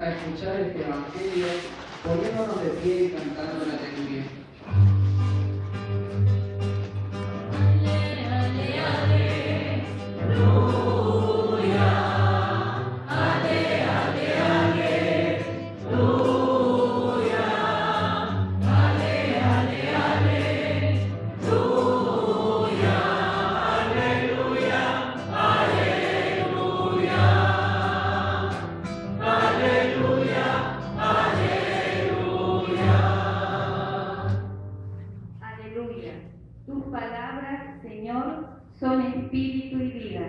a escuchar este Evangelio, poniéndonos de pie y cantando la aleluya. Tus palabras, Señor, son espíritu y vida.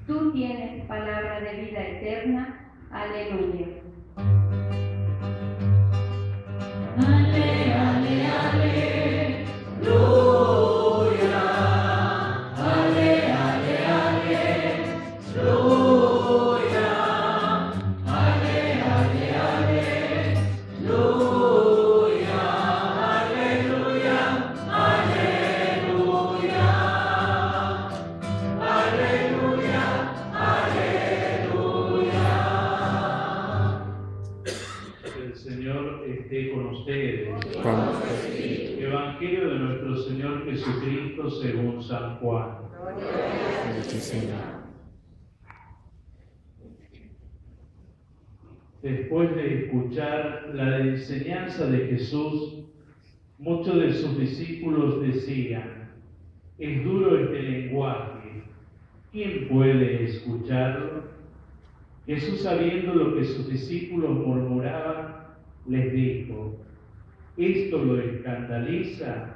Tú tienes palabra de vida eterna. Aleluya. Ale, ale, ale. Aleluya. Ale, ale, ale. Aleluya. Ale, ale, ale. Aleluya. Esté con ustedes. Evangelio de nuestro Señor Jesucristo según San Juan. Después de escuchar la enseñanza de Jesús, muchos de sus discípulos decían: es duro este lenguaje, ¿quién puede escucharlo? Jesús, sabiendo lo que sus discípulos murmuraban, les dijo: ¿esto lo escandaliza?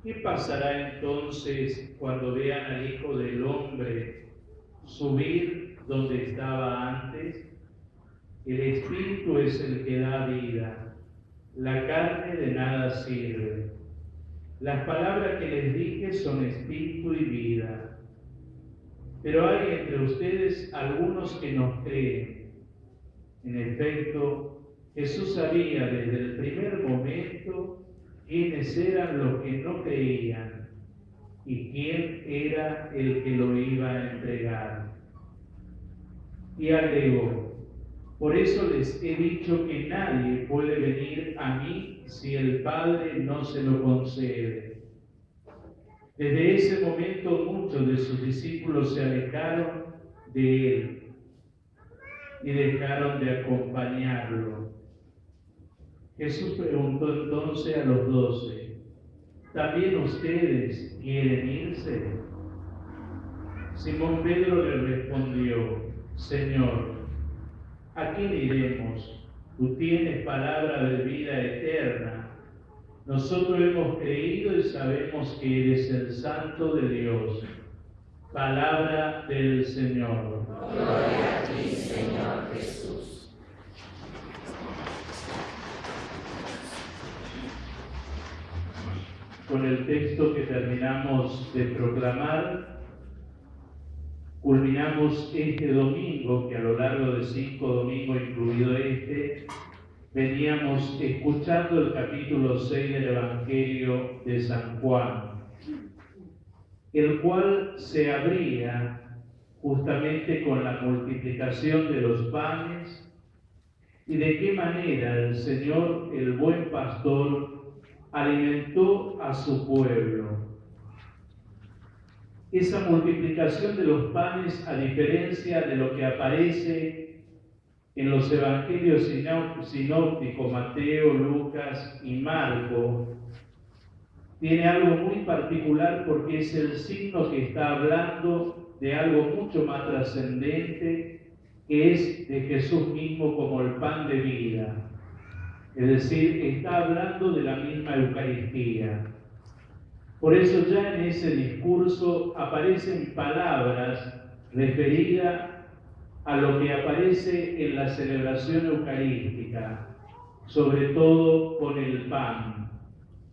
¿Qué pasará entonces cuando vean al Hijo del Hombre subir donde estaba antes? El Espíritu es el que da vida, la carne de nada sirve. Las palabras que les dije son espíritu y vida. Pero hay entre ustedes algunos que no creen. En efecto, Jesús sabía desde el primer momento quiénes eran los que no creían y quién era el que lo iba a entregar. Y agregó: por eso les he dicho que nadie puede venir a mí si el Padre no se lo concede. Desde ese momento muchos de sus discípulos se alejaron de él y dejaron de acompañarlo. Jesús preguntó entonces a los 12: ¿también ustedes quieren irse? Simón Pedro le respondió: Señor, ¿a quién iremos? Tú tienes palabra de vida eterna. Nosotros hemos creído y sabemos que eres el Santo de Dios. Palabra del Señor. Gloria a ti, Señor Jesús. Con el texto que terminamos de proclamar, culminamos este domingo, que a lo largo de 5 domingos, incluido este, veníamos escuchando el capítulo 6 del Evangelio de San Juan, el cual se abría justamente con la multiplicación de los panes y de qué manera el Señor, el buen pastor, alimentó a su pueblo. Esa multiplicación de los panes, a diferencia de lo que aparece en los evangelios sinópticos, Mateo, Lucas y Marco, tiene algo muy particular porque es el signo que está hablando de algo mucho más trascendente, que es de Jesús mismo como el pan de vida. Es decir, está hablando de la misma Eucaristía. Por eso ya en ese discurso aparecen palabras referidas a lo que aparece en la celebración eucarística, sobre todo con el pan.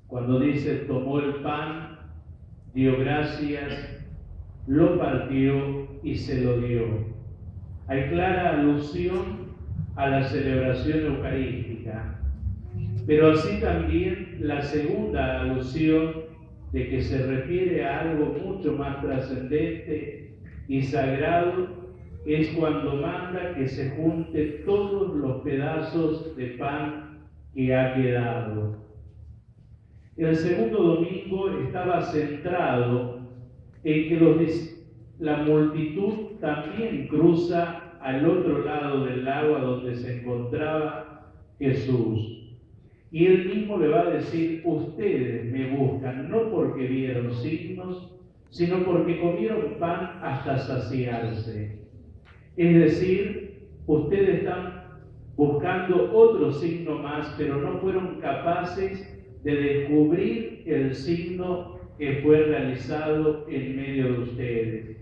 Cuando dice: tomó el pan, dio gracias, lo partió y se lo dio. Hay clara alusión a la celebración eucarística, pero así también la segunda alusión de que se refiere a algo mucho más trascendente y sagrado es cuando manda que se junten todos pedazos de pan que ha quedado. El segundo domingo estaba centrado en que la multitud también cruza al otro lado del lago a donde se encontraba Jesús. Y él mismo le va a decir: ustedes me buscan no porque vieron signos, sino porque comieron pan hasta saciarse. Es decir, ustedes están buscando otro signo más, pero no fueron capaces de descubrir el signo que fue realizado en medio de ustedes.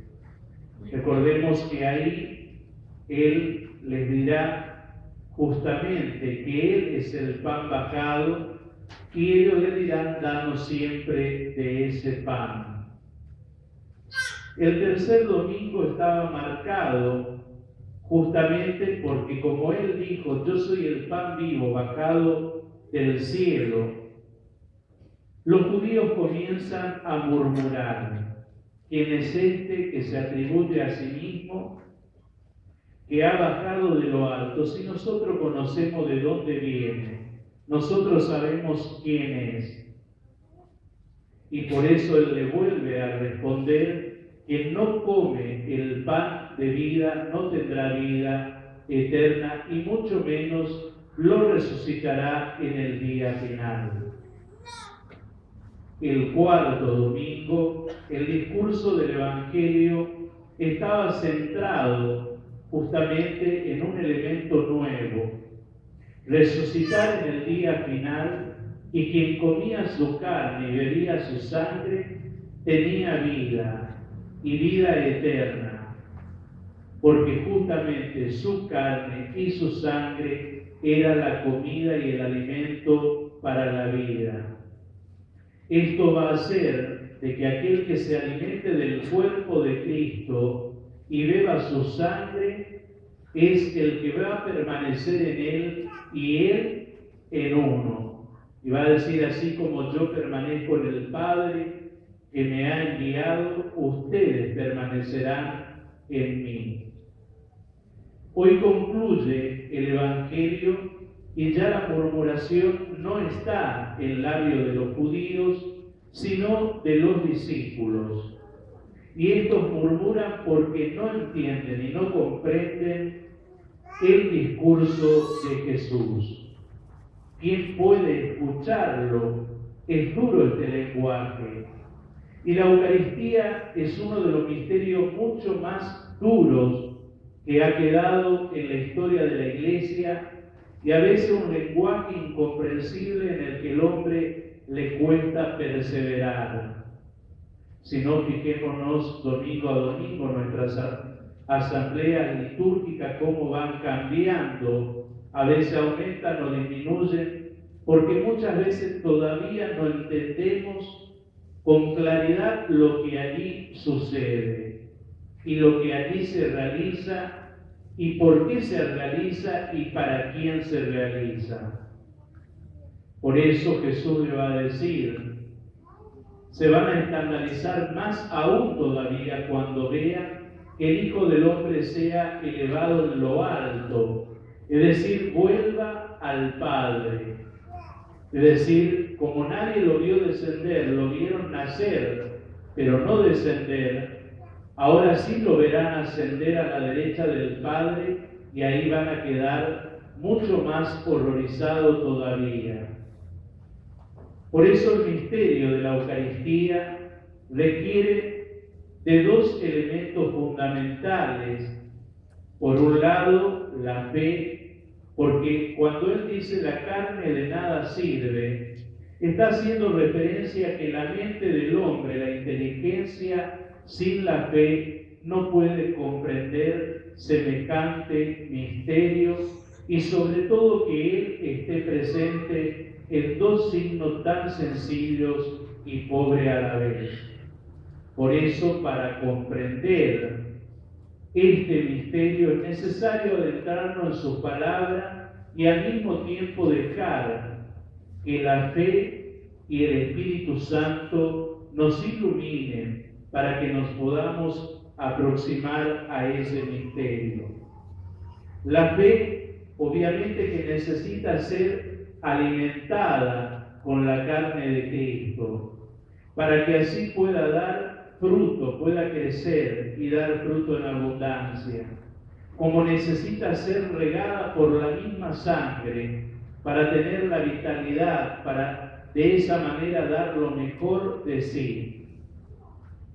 Recordemos que ahí Él les dirá justamente que Él es el pan bajado y ellos le dirán: danos siempre de ese pan. El tercer domingo estaba marcado justamente porque, como Él dijo: yo soy el pan vivo bajado del cielo, los judíos comienzan a murmurar: ¿quién es este que se atribuye a sí mismo, que ha bajado de lo alto? Si nosotros conocemos de dónde viene, nosotros sabemos quién es. Y por eso Él le vuelve a responder: quien no come el pan de vida no tendrá vida eterna, y mucho menos lo resucitará en el día final. El cuarto domingo, el discurso del Evangelio estaba centrado justamente en un elemento nuevo: resucitar en el día final, y quien comía su carne y bebía su sangre tenía vida y vida eterna, porque justamente su carne y su sangre era la comida y el alimento para la vida. Esto va a hacer de que aquel que se alimente del cuerpo de Cristo y beba su sangre es el que va a permanecer en Él y Él en uno. Y va a decir: así como yo permanezco en el Padre que me ha enviado, ustedes permanecerán en mí. Hoy concluye el Evangelio y ya la murmuración no está en labio de los judíos, sino de los discípulos. Y estos murmuran porque no entienden y no comprenden el discurso de Jesús. ¿Quién puede escucharlo? Es duro este lenguaje. Y la Eucaristía es uno de los misterios mucho más duros que ha quedado en la historia de la Iglesia, y a veces un lenguaje incomprensible en el que el hombre le cuesta perseverar. Si no, fijémonos domingo a domingo nuestras asambleas litúrgicas, cómo van cambiando, a veces aumentan o disminuyen, porque muchas veces todavía no entendemos con claridad lo que allí sucede y lo que allí se realiza y por qué se realiza y para quién se realiza. Por eso Jesús le va a decir: se van a escandalizar más aún todavía cuando vean que el Hijo del Hombre sea elevado en lo alto, es decir, vuelva al Padre. Es decir, como nadie lo vio descender, lo vieron nacer, pero no descender, ahora sí lo verán ascender a la derecha del Padre, y ahí van a quedar mucho más horrorizados todavía. Por eso el misterio de la Eucaristía requiere de dos elementos fundamentales. Por un lado, la fe, porque cuando Él dice la carne de nada sirve, está haciendo referencia a que la mente del hombre, la inteligencia, sin la fe no puede comprender semejante misterio, y sobre todo que Él esté presente en dos signos tan sencillos y pobres a la vez. Por eso, para comprender este misterio es necesario adentrarnos en su palabra y al mismo tiempo dejar que la fe y el Espíritu Santo nos iluminen para que nos podamos aproximar a ese misterio. La fe obviamente que necesita ser alimentada con la carne de Cristo, para que así pueda dar fruto, pueda crecer y dar fruto en abundancia, como necesita ser regada por la misma sangre para tener la vitalidad, para de esa manera dar lo mejor de sí.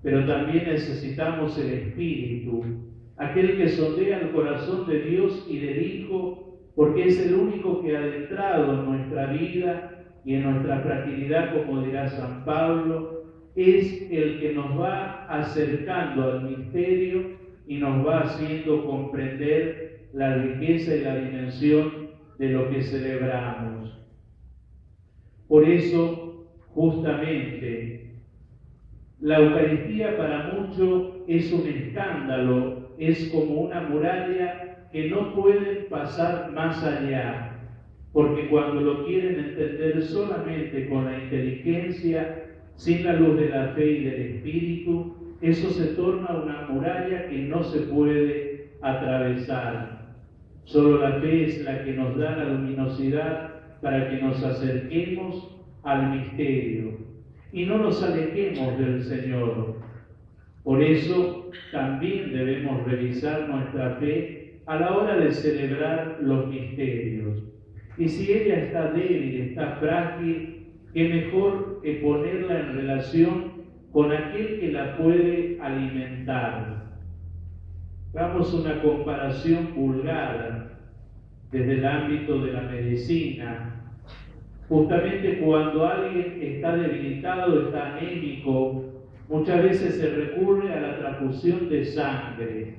Pero también necesitamos el Espíritu, aquel que sondea el corazón de Dios y del Hijo, porque es el único que ha adentrado en nuestra vida y en nuestra fragilidad, como dirá San Pablo, es el que nos va acercando al misterio y nos va haciendo comprender la riqueza y la dimensión de lo que celebramos. Por eso, justamente, la Eucaristía para muchos es un escándalo, es como una muralla que no pueden pasar más allá, porque cuando lo quieren entender solamente con la inteligencia, sin la luz de la fe y del Espíritu, eso se torna una muralla que no se puede atravesar. Solo la fe es la que nos da la luminosidad para que nos acerquemos al misterio y no nos alejemos del Señor. Por eso también debemos revisar nuestra fe a la hora de celebrar los misterios. Y si ella está débil, está frágil, qué mejor que ponerla en relación con aquel que la puede alimentar. Hagamos una comparación vulgar desde el ámbito de la medicina. Justamente cuando alguien está debilitado, está anémico, muchas veces se recurre a la transfusión de sangre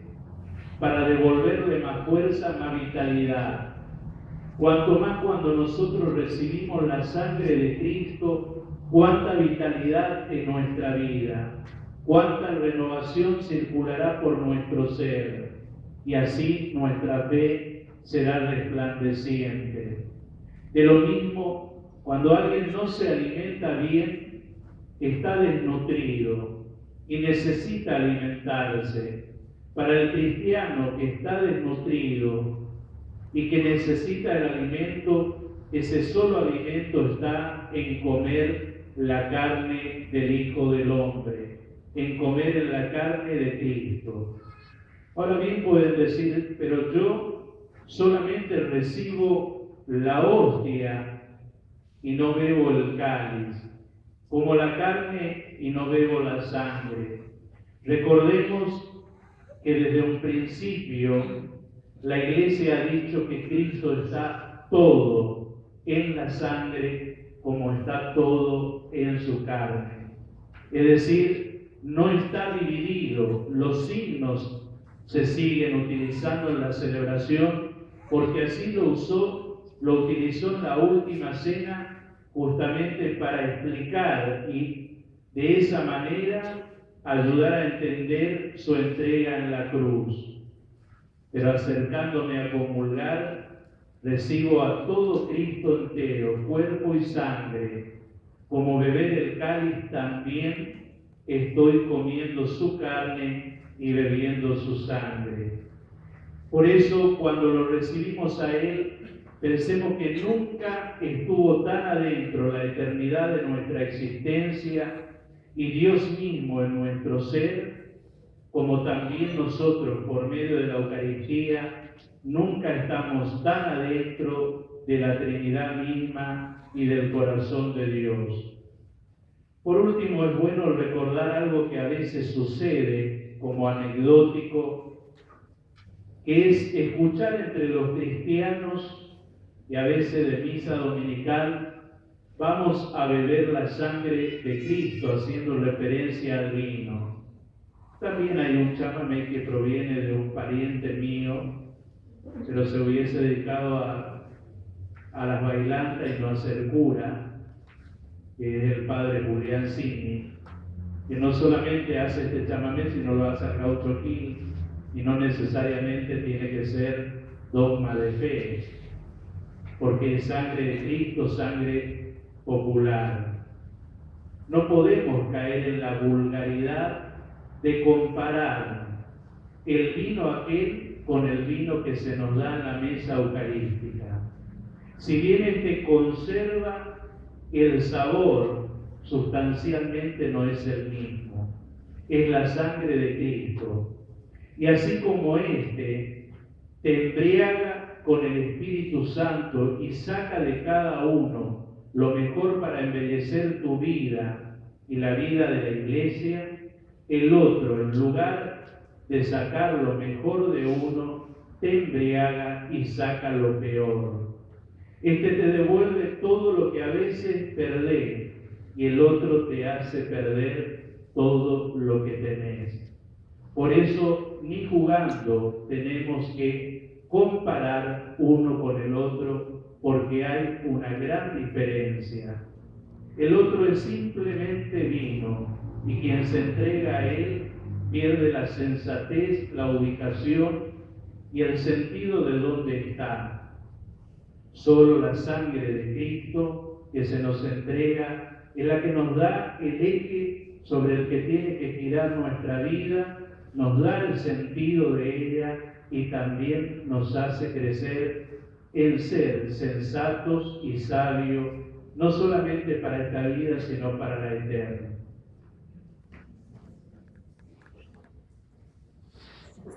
para devolverle más fuerza, más vitalidad. Cuanto más cuando nosotros recibimos la sangre de Cristo, cuánta vitalidad en nuestra vida, cuánta renovación circulará por nuestro ser, y así nuestra fe será resplandeciente. De lo mismo, cuando alguien no se alimenta bien, está desnutrido y necesita alimentarse. Para el cristiano que está desnutrido y que necesita el alimento, ese solo alimento está en comer la carne del Hijo del Hombre, en comer en la carne de Cristo. Ahora bien pueden decir, pero yo solamente recibo la hostia y no bebo el cáliz, como la carne y no bebo la sangre. Recordemos que desde un principio la Iglesia ha dicho que Cristo está todo en la sangre como está todo en su carne. Es decir, no está dividido. Los signos se siguen utilizando en la celebración porque así lo utilizó en la última cena justamente para explicar y de esa manera ayudar a entender su entrega en la cruz. Pero acercándome a comulgar, recibo a todo Cristo entero, cuerpo y sangre. Como beber el cáliz también estoy comiendo su carne y bebiendo su sangre. Por eso, cuando lo recibimos a Él, pensemos que nunca estuvo tan adentro la eternidad de nuestra existencia y Dios mismo en nuestro ser, como también nosotros, por medio de la Eucaristía, nunca estamos tan adentro de la Trinidad misma y del corazón de Dios. Por último, es bueno recordar algo que a veces sucede como anecdótico, que es escuchar entre los cristianos, y a veces de misa dominical, vamos a beber la sangre de Cristo, haciendo referencia al vino. También hay un chamamé que proviene de un pariente mío, pero se hubiese dedicado a las bailantas y no a ser cura, que es el padre Julián Cini, que no solamente hace este chamamé, sino lo hace a Gaucho Gil, y no necesariamente tiene que ser dogma de fe, porque es sangre de Cristo, sangre popular. No podemos caer en la vulgaridad de comparar el vino aquel con el vino que se nos da en la mesa eucarística. Si bien este conserva el sabor, sustancialmente no es el mismo. Es la sangre de Cristo. Y así como este te embriaga con el Espíritu Santo y saca de cada uno lo mejor para embellecer tu vida y la vida de la Iglesia, el otro, en lugar de sacar lo mejor de uno, te embriaga y saca lo peor. Este te devuelve todo lo que a veces perdés y el otro te hace perder todo lo que tenés. Por eso, ni jugando tenemos que comparar uno con el otro, porque hay una gran diferencia. El otro es simplemente vino, y quien se entrega a él pierde la sensatez, la ubicación y el sentido de dónde está. Solo la sangre de Cristo que se nos entrega es la que nos da el eje sobre el que tiene que girar nuestra vida, nos da el sentido de ella y también nos hace crecer en ser sensatos y sabios, no solamente para esta vida, sino para la eterna.